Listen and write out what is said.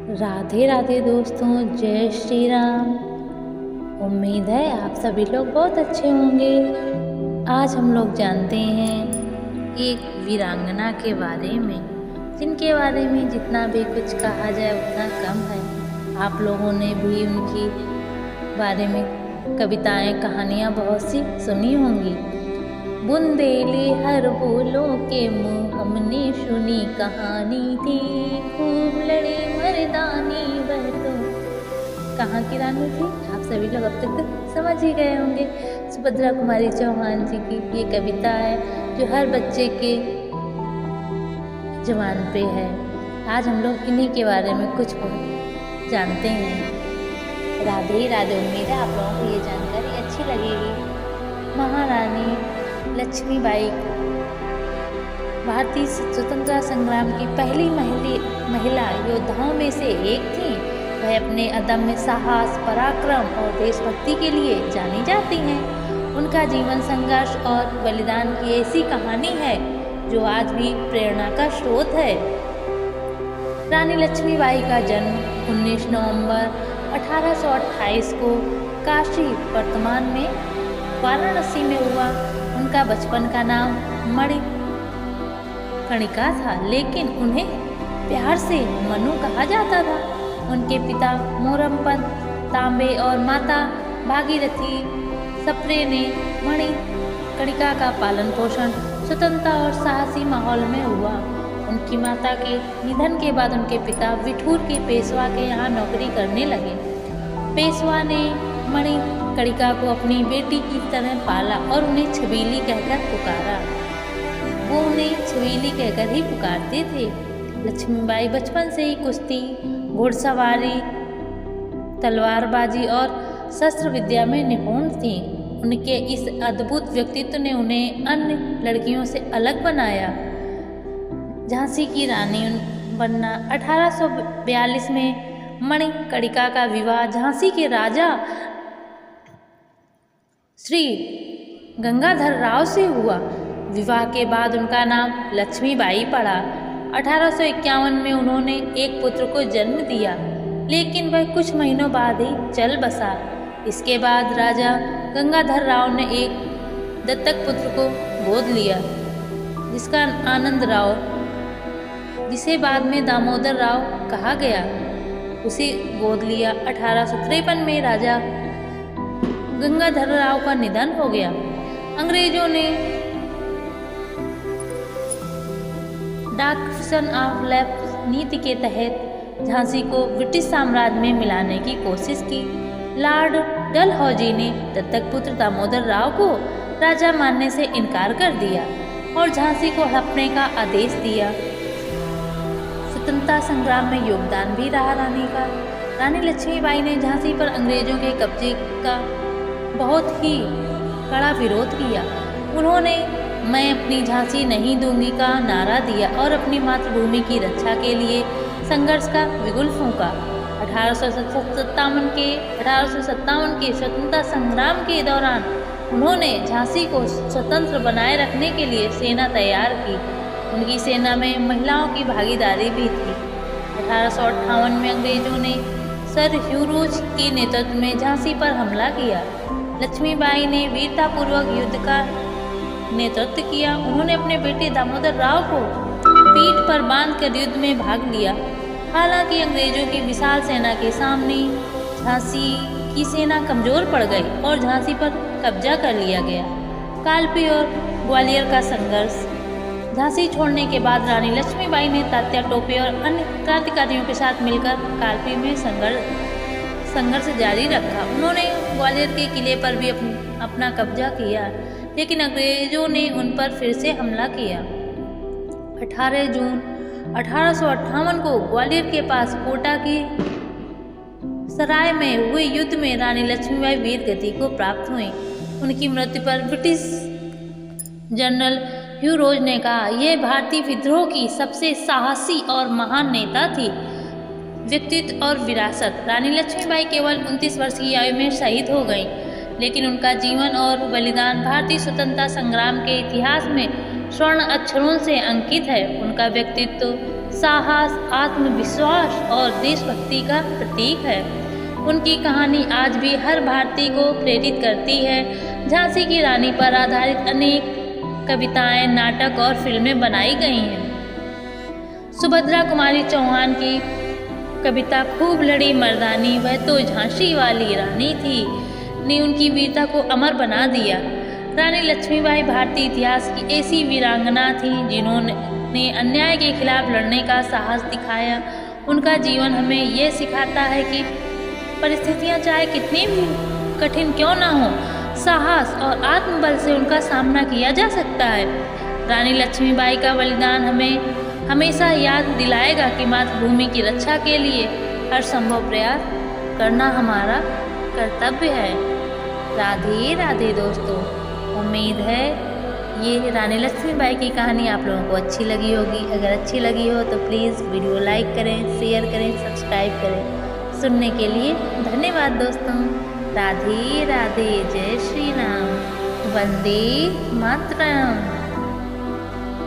राधे राधे दोस्तों, जय श्री राम। उम्मीद है आप सभी लोग बहुत अच्छे होंगे। आज हम लोग जानते हैं एक वीरांगना के बारे में, जिनके बारे में जितना भी कुछ कहा जाए उतना कम है। आप लोगों ने भी उनकी बारे में कविताएं, कहानियां बहुत सी सुनी होंगी। बुंदेली हर बोलों के मुँह हमने सुनी कहानी थी, खूब लड़े मर्दानी वह तो कहाँ की रानी थी। आप सभी लोग अब तक तो समझ ही गए होंगे। सुभद्रा कुमारी चौहान जी की ये कविता है जो हर बच्चे के जुबान पे है। आज हम लोग इन्हीं के बारे में कुछ जानते हैं। राधे राधे। उम्मीद है आप लोगों को ये जानकारी अच्छी लगेगी। महारानी लक्ष्मीबाई भारतीय स्वतंत्रता संग्राम की पहली महिला योद्धाओं में से एक थी। वह अपने अदम्य साहस, पराक्रम और देशभक्ति के लिए जानी जाती हैं। उनका जीवन संघर्ष और बलिदान की ऐसी कहानी है जो आज भी प्रेरणा का स्रोत है। रानी लक्ष्मीबाई का जन्म 19 नवंबर 1828 को काशी वर्तमान में वाराणसी में हुआ। उनका बचपन का नाम मणिकर्णिका था, लेकिन उन्हें प्यार से मनु कहा जाता था। उनके पिता मोरमपंत तांबे और माता भागीरथी सप्रे ने मणिकर्णिका का पालन पोषण स्वतंत्रता और साहसी माहौल में हुआ। उनकी माता के निधन के बाद उनके पिता विठूर के पेशवा के यहाँ नौकरी करने लगे। पेशवा ने मणिकर्णिका को अपनी बेटी की तरह पाला और उन्हें छबीली कहकर पुकारा। वो उन्हें छबीली कहकर ही पुकारते थे। लक्ष्मीबाई बचपन से ही कुश्ती, घुड़सवारी, तलवारबाजी और शस्त्र विद्या में निपुण थी। उनके इस अद्भुत व्यक्तित्व ने उन्हें अन्य लड़कियों से अलग बनाया। झांसी की रानी बनना। 1842 में मणिकर्णिका का विवाह झांसी के राजा श्री गंगाधर राव से हुआ। विवाह के बाद उनका नाम लक्ष्मीबाई पड़ा। 1851 में उन्होंने एक पुत्र को जन्म दिया, लेकिन वह कुछ महीनों बाद ही चल बसा। इसके बाद राजा गंगाधर राव ने एक दत्तक पुत्र को गोद लिया, जिसका आनंद राव, जिसे बाद में दामोदर राव कहा गया, उसे गोद लिया। 1853 में राजा गंगाधर राव का निधन हो गया। अंग्रेजों ने डाकफिशन ऑफ लैप्स नीति के तहत झांसी को ब्रिटिश साम्राज्य में मिलाने की कोशिश की। लॉर्ड डलहौजी ने दत्तक पुत्र दामोदर राव को राजा मानने से इनकार कर दिया और झांसी को हड़पने का आदेश दिया। स्वतंत्रता संग्राम में योगदान भी रहा रानी का। रानी लक्ष्मीबाई ने झांसी पर अंग्रेजों के कब्जे का बहुत ही कड़ा विरोध किया। उन्होंने मैं अपनी झांसी नहीं दूंगी का नारा दिया और अपनी मातृभूमि की रक्षा के लिए संघर्ष का बिगुल फूंका। 1857 के स्वतंत्रता संग्राम के दौरान उन्होंने झांसी को स्वतंत्र बनाए रखने के लिए सेना तैयार की। उनकी सेना में महिलाओं की भागीदारी भी थी। 1858 में अंग्रेजों ने सर ह्यू रोज के नेतृत्व में झांसी पर हमला किया। लक्ष्मीबाई ने वीरतापूर्वक युद्ध का नेतृत्व किया। उन्होंने अपने बेटे दामोदर राव को पीठ पर बांधकर युद्ध में भाग लिया। हालांकि अंग्रेजों की विशाल सेना के सामने झांसी की सेना कमजोर पड़ गई और झांसी पर कब्जा कर लिया गया। कालपी और ग्वालियर का संघर्ष। झांसी छोड़ने के बाद रानी लक्ष्मीबाई ने तात्या टोपे और अन्य क्रांतिकारियों के साथ मिलकर कालपी में संघर्ष जारी रखा। उन्होंने ग्वालियर के किले पर भी अपना कब्जा किया, लेकिन अंग्रेजों ने उन पर फिर से हमला किया। 18 जून 1858 को ग्वालियर के पास कोटा की सराय में हुए युद्ध में रानी लक्ष्मीबाई वीर गति को प्राप्त हुई। उनकी मृत्यु पर ब्रिटिश जनरल ह्यू रोज ने कहा, यह भारतीय विद्रोह की सबसे साहसी और महान नेता थी। व्यक्तित्व और विरासत। रानी लक्ष्मीबाई केवल 29 वर्ष की आयु में शहीद हो गईं, लेकिन उनका जीवन और बलिदान भारतीय स्वतंत्रता संग्राम के इतिहास में स्वर्ण अक्षरों से अंकित है। उनका व्यक्तित्व साहस, आत्मविश्वास और देशभक्ति का प्रतीक है। उनकी कहानी आज भी हर भारतीय को प्रेरित करती है। झांसी की रानी पर आधारित अनेक कविताएं, नाटक और फिल्में बनाई गई हैं। सुभद्रा कुमारी चौहान की कविता खूब लड़ी मर्दानी, वह तो झांसी वाली रानी थी, ने उनकी वीरता को अमर बना दिया। रानी लक्ष्मीबाई भारतीय इतिहास की ऐसी वीरांगना थी जिन्होंने अन्याय के खिलाफ लड़ने का साहस दिखाया। उनका जीवन हमें यह सिखाता है कि परिस्थितियां चाहे कितनी भी कठिन क्यों ना हो, साहस और आत्मबल से उनका सामना किया जा सकता है। रानी लक्ष्मीबाई का बलिदान हमें हमेशा याद दिलाएगा कि मातृभूमि की रक्षा के लिए हर संभव प्रयास करना हमारा कर्तव्य है। राधे राधे दोस्तों, उम्मीद है ये रानी लक्ष्मीबाई की कहानी आप लोगों को अच्छी लगी होगी। अगर अच्छी लगी हो तो प्लीज़ वीडियो लाइक करें, शेयर करें, सब्सक्राइब करें। सुनने के लिए धन्यवाद दोस्तों। राधे राधे, जय श्री राम, वंदे मातरम।